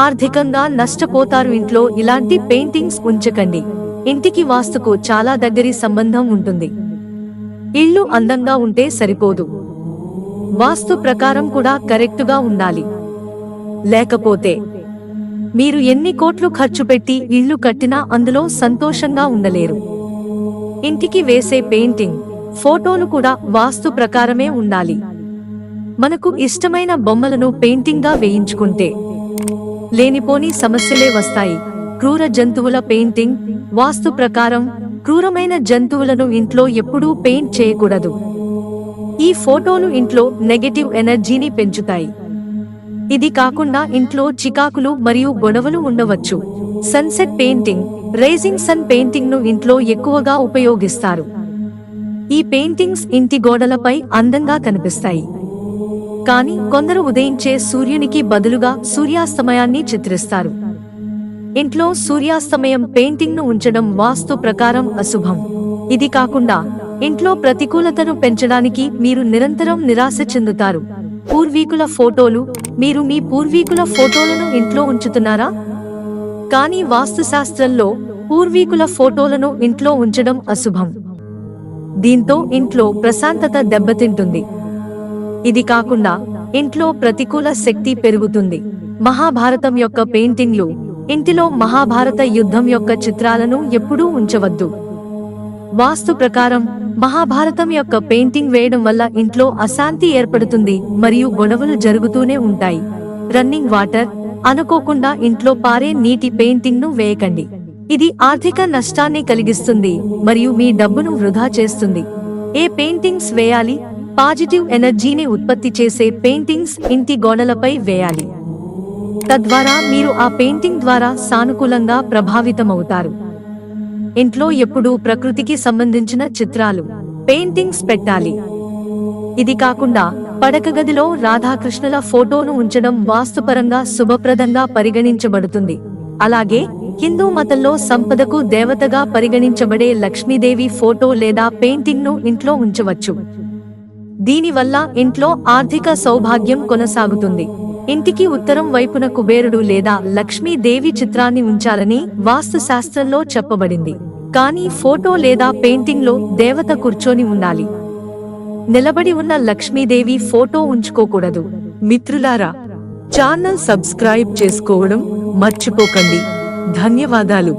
ఆర్థికంగా నష్టపోతారు. ఇంట్లో ఇలాంటి పెయింటింగ్స్ ఉంచకండి. ఇంటికి వాస్తుకు చాలా దగ్గరి సంబంధం ఉంటుంది. ఇల్లు అందంగా ఉంటే సరిపోదు, వాస్తు ప్రకారం కూడా కరెక్టుగా ఉండాలి. లేకపోతే మీరు ఎన్ని కోట్లు ఖర్చు పెట్టి ఇల్లు కట్టినా అందులో సంతోషంగా ఉండలేరు. ఇంటికి వేసే పెయింటింగ్, ఫోటోలు కూడా వాస్తు ప్రకారమే ఉండాలి. మనకు ఇష్టమైన బొమ్మలను పెయింటింగ్గా వేయించుకుంటే లేనిపోని సమస్యలే వస్తాయి. క్రూర జంతువుల పెయింటింగ్, వాస్తు ప్రకారం క్రూరమైన జంతువులను ఇంట్లో ఎప్పుడూ పెయింట్ చేయకూడదు. ఈ ఫోటోలు ఇంట్లో నెగటివ్ ఎనర్జీని పెంచుతాయి. ఇది కాకుండా ఇంట్లో చికాకులు మరియు గొడవలు ఉండవచ్చు. Sunset painting, rising sun painting ను ఇంట్లో ఎక్కువగా ఉపయోగిస్తారు. ఈ పెయింటింగ్స్ ఇంటి గోడలపై అందంగా కనిపిస్తాయి. కానీ కొందరు ఉదయించే సూర్యునికి బదులుగా సూర్యాస్తమయాన్ని చిత్రిస్తారు. ఇంట్లో సూర్యాస్తమయం పెయింటింగ్ ను ఉంచడం వాస్తు ప్రకారం అశుభం. ఇది కాకుండా ఇంట్లో ప్రతికూలతను పెంచడానికి మీరు నిరంతరం నిరాశ చెందుతారు. పూర్వీకుల ఫోటోలు, మీరు మీ పూర్వీకుల ఫోటోలను ఇంట్లో ఉంచుతున్నారా? కానీ వాస్తుశాస్త్రంలో పూర్వీకుల ఫోటోలను ఇంట్లో ఉంచడం అశుభం. దీంతో ఇంట్లో ప్రశాంతత దెబ్బతింటుంది. ఇది కాకుండా ఇంట్లో ప్రతికూల శక్తి పెరుగుతుంది. మహాభారతం యొక్క పెయింటింగ్లు, ఇంటిలో మహాభారత యుద్ధం యొక్క చిత్రాలను ఎప్పుడూ ఉంచవద్దు. వాస్తు ప్రకారం మహాభారతం యొక్క పెయింటింగ్ వేయడం వల్ల ఇంట్లో అశాంతి ఏర్పడుతుంది మరియు గొడవలు జరుగుతూనే ఉంటాయి. రన్నింగ్ వాటర్, అనుకోకుండా ఇంట్లో పారే నీటి పెయింటింగ్ ను వేయకండి. ఇది ఆర్థిక నష్టాన్ని కలిగిస్తుంది మరియు మీ డబ్బును వృధా చేస్తుంది. ఏ పెయింటింగ్స్ వేయాలి? పాజిటివ్ ఎనర్జీని ఉత్పత్తి చేసే పెయింటింగ్స్ ఇంటి గోడలపై వేయాలి. తద్వారా మీరు ఆ పెయింటింగ్ ద్వారా సానుకూలంగా ప్రభావితమవుతారు. ఇంట్లో ఎప్పుడూ ప్రకృతికి సంబంధించిన చిత్రాలు, పెయింటింగ్స్ పెట్టాలి. ఇది కాకుండా పడక గదిలో రాధాకృష్ణుల ఫోటోను ఉంచడం వాస్తుపరంగా శుభప్రదంగా పరిగణించబడుతుంది. అలాగే హిందూ మతంలో సంపదకు దేవతగా పరిగణించబడే లక్ష్మీదేవి ఫోటో లేదా పెయింటింగ్ ను ఇంట్లో ఉంచవచ్చు. దీనివల్ల ఇంట్లో ఆర్థిక సౌభాగ్యం కొనసాగుతుంది. ఇంటికి ఉత్తరం వైపున కుబేరుడు లేదా లక్ష్మీదేవి చిత్రాన్ని ఉంచాలని వాస్తు శాస్త్రంలో చెప్పబడింది. కానీ ఫోటో లేదా పెయింటింగ్ లో దేవత కూర్చొని ఉండాలి. నిలబడి ఉన్న లక్ష్మీదేవి ఫోటో ఉంచుకోకూడదు. మిత్రులారా, ఛానల్ సబ్స్క్రైబ్ చేసుకోవడం మర్చిపోకండి. ధన్యవాదాలు.